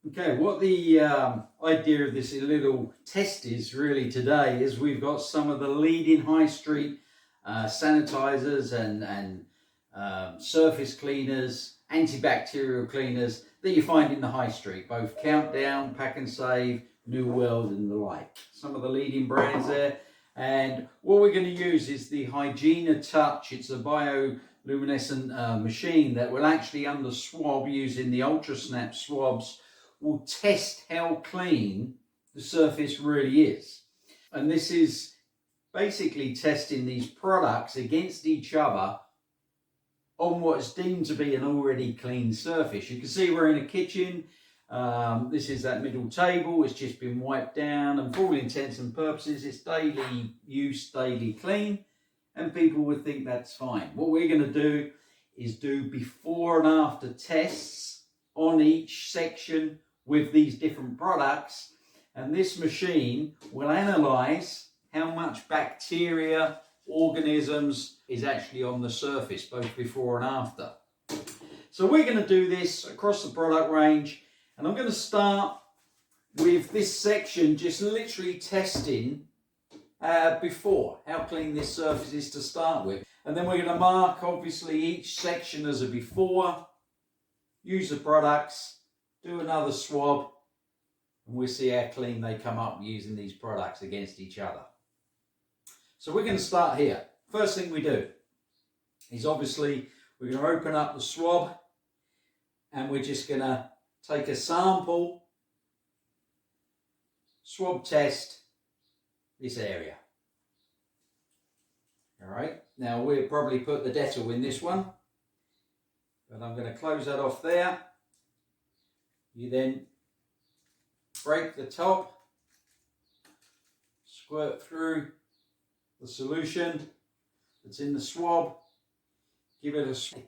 Okay, what the idea of this little test is really today is we've got some of the leading high street sanitizers and surface cleaners, antibacterial cleaners that you find in the high street, both Countdown, Pack and Save, New World and the like. Some of the leading brands there. And what we're going to use is the Hygiena Touch. It's a bioluminescent machine that will actually, under swab, using the UltraSnap swabs, will test how clean the surface really is. And this is basically testing these products against each other on what is deemed to be an already clean surface. You can see we're in a kitchen. This is that middle table. It's just been wiped down, and for all intents and purposes, it's daily use, daily clean, and people would think that's fine. What we're going to do is do before and after tests on each section with these different products, and this machine will analyze how much bacteria, organisms is actually on the surface, both before and after. So we're going to do this across the product range, and I'm going to start with this section, just literally testing before, how clean this surface is to start with. And then we're going to mark obviously each section as a before, use the products, do another swab, and we'll see how clean they come up using these products against each other. So we're going to start here. First thing we do is obviously we're going to open up the swab, and we're just going to take a sample, swab test this area. All right, now we'll probably put the Dettol in this one, but I'm going to close that off there. You then break the top, squirt through the solution that's in the swab, give it a swipe,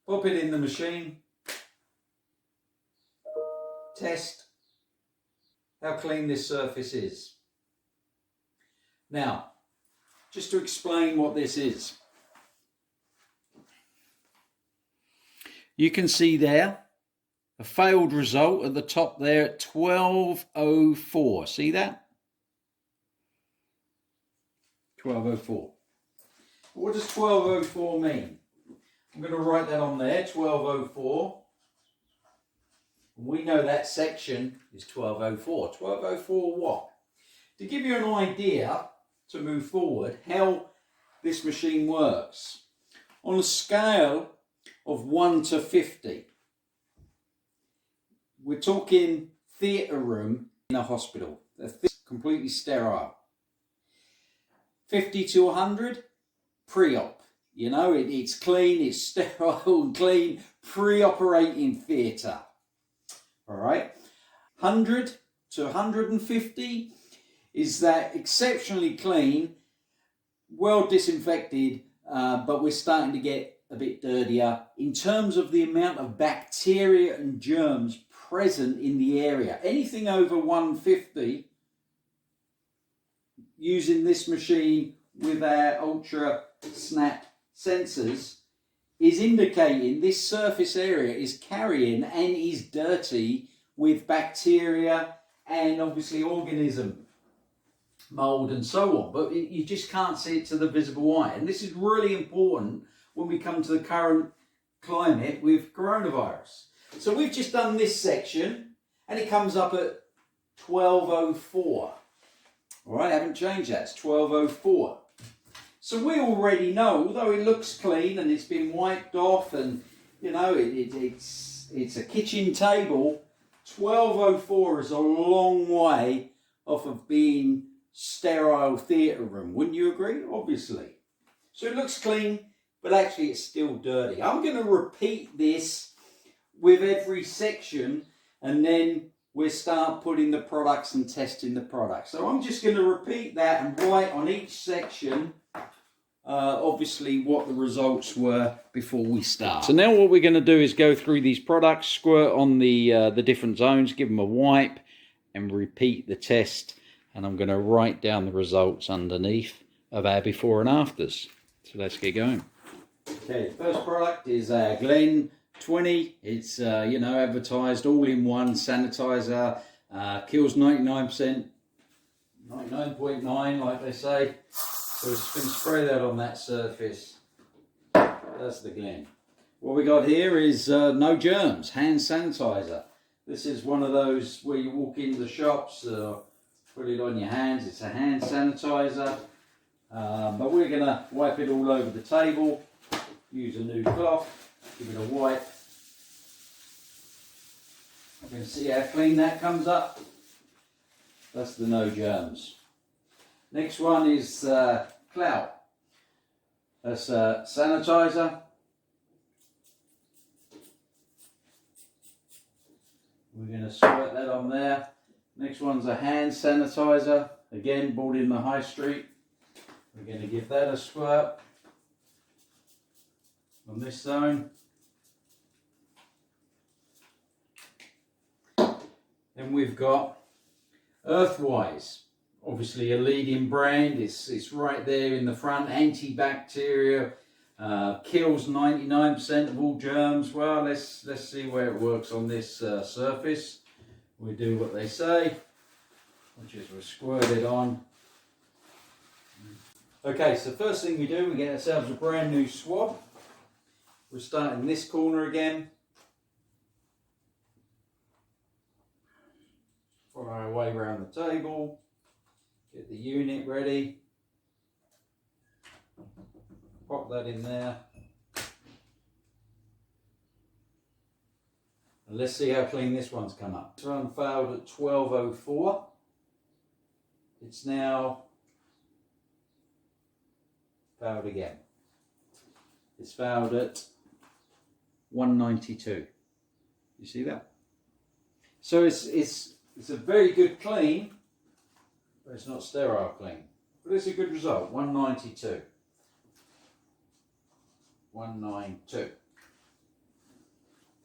pop it in the machine, test how clean this surface is. Now, just to explain what this is, you can see there a failed result at the top there at 1204. See that? 1204. What does 1204 mean? I'm going to write that on there, 1204. We know that section is 1204. 1204 what? To give you an idea, to move forward, how this machine works. On a scale of 1 to 50. We're talking theatre room in a hospital. Completely sterile. 50 to 100, pre-op. You know, it's clean, it's sterile and clean, pre-operating theatre. All right. 100 to 150 is that exceptionally clean, well disinfected, but we're starting to get a bit dirtier in terms of the amount of bacteria and germs present in the area. Anything over 150, using this machine with our UltraSnap sensors, is indicating this surface area is carrying and is dirty with bacteria and obviously organism, mold and so on, but you just can't see it to the visible eye. And this is really important when we come to the current climate with coronavirus. So we've just done this section, and it comes up at 1204. All right, I haven't changed that, it's 1204. So we already know, although it looks clean and it's been wiped off and, you know, it's a kitchen table, 1204 is a long way off of being sterile theatre room. Wouldn't you agree? Obviously. So it looks clean, but actually it's still dirty. I'm going to repeat this with every section, and then we'll start putting the products and testing the products. So I'm just going to repeat that and write on each section obviously what the results were before we start. So now what we're going to do is go through these products, squirt on the different zones, give them a wipe, and repeat the test. And I'm going to write down the results underneath of our before and afters. So let's get going. Okay, first product is Glen 20. It's advertised all-in-one sanitizer, kills 99%, 99.9 like they say. So it's going to spray that on that surface. That's the Glen. What we got here is no germs, hand sanitizer. This is one of those where you walk into the shops, put it on your hands. It's a hand sanitizer, but we're going to wipe it all over the table. Use a new cloth, give it a wipe. You can see how clean that comes up. That's the no germs. Next one is Clout. That's sanitizer. We're going to squirt that on there. Next one's a hand sanitizer. Again, bought in the high street. We're going to give that a squirt on this zone. Then we've got Earthwise, obviously a leading brand. It's right there in the front, antibacterial, kills 99% of all germs. Well, let's see where it works on this surface. We do what they say, which is we squirt it on. Okay, so first thing we do, we get ourselves a brand new swab. We're starting this corner again. Follow our way around the table. Get the unit ready. Pop that in there. And let's see how clean this one's come up. This one failed at 12:04. It's now failed again. It's failed at 192. You see that? So it's a very good clean, but it's not sterile clean. But it's a good result. 192. 192.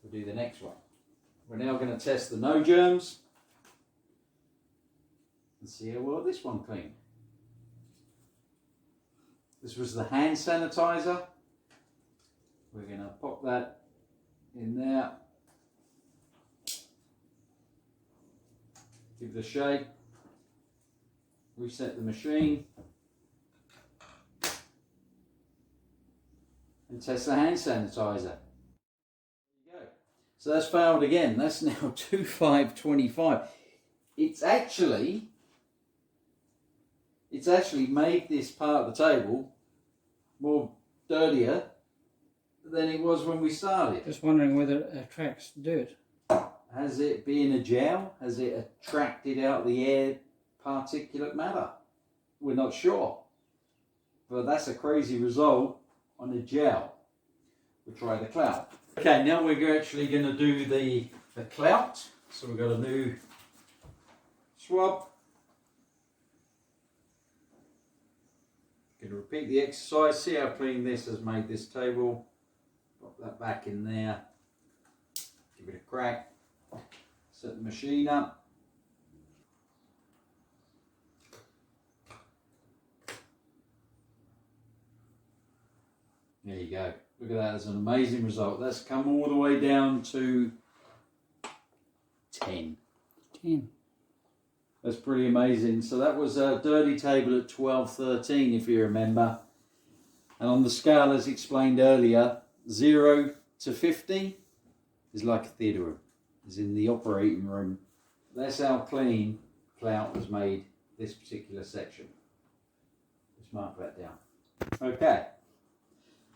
We'll do the next one. We're now going to test the no germs and see how well this one cleaned. This was the hand sanitizer. We're going to pop that in there. Give it a shake. Reset the machine. And test the hand sanitizer. There you go. So that's failed again. That's now 2525. It's actually made this part of the table more dirtier than it was when we started. Just wondering whether it attracts dirt. Has it been a gel? Has it attracted out the air particulate matter? We're not sure. But that's a crazy result on a gel. We'll try the Clout. Okay, now we're actually going to do the Clout. So we've got a new swab. Going to repeat the exercise. See how clean this has made this table. Pop that back in there. Give it a crack. Set the machine up. There you go. Look at that. That's an amazing result. That's come all the way down to 10. 10. That's pretty amazing. So that was a dirty table at 12:13, if you remember. And on the scale, as explained earlier, 0 to 50 is like a theatre room. Is in the operating room. That's how clean Clout has made this particular section. Let's mark that down. Okay.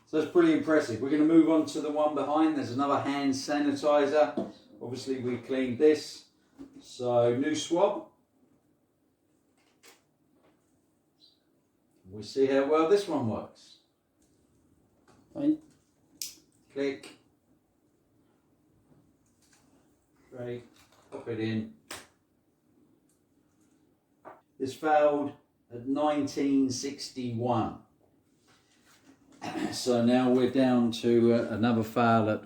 So that's pretty impressive. We're going to move on to the one behind. There's another hand sanitizer. Obviously we cleaned this. So new swab. We'll see how well this one works. Fine. Click. Great. Pop it in. This failed at 1961. So now we're down to another fail at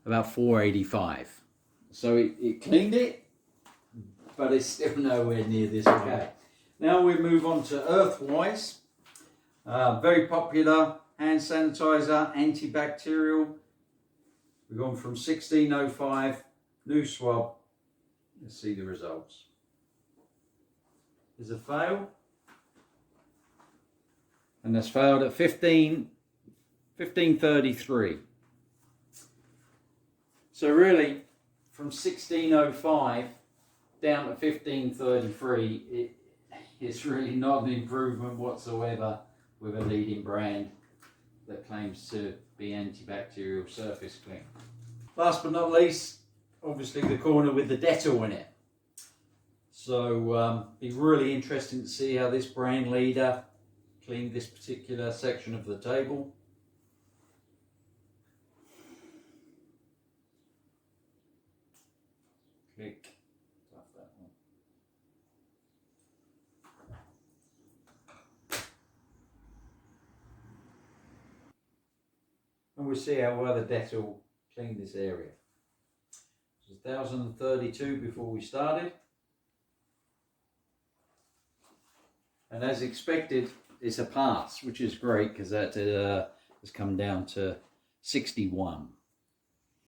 about 485. So it cleaned it, but it's still nowhere near this okay. Now we move on to Earthwise. Very popular hand sanitizer, antibacterial. We've gone from 1605, new swab. Let's see the results. There's a fail. And that's failed at 1533. So really, from 1605 down to 1533, it's really not an improvement whatsoever with a leading brand that claims to be antibacterial surface clean. Last but not least, obviously the corner with the Dettol in it. So be really interesting to see how this brand leader cleaned this particular section of the table. Click. Tough that one. And we'll see how well the Dettol cleaned this area. It was 1032 before we started. And as expected, it's a pass, which is great because that has come down to 61.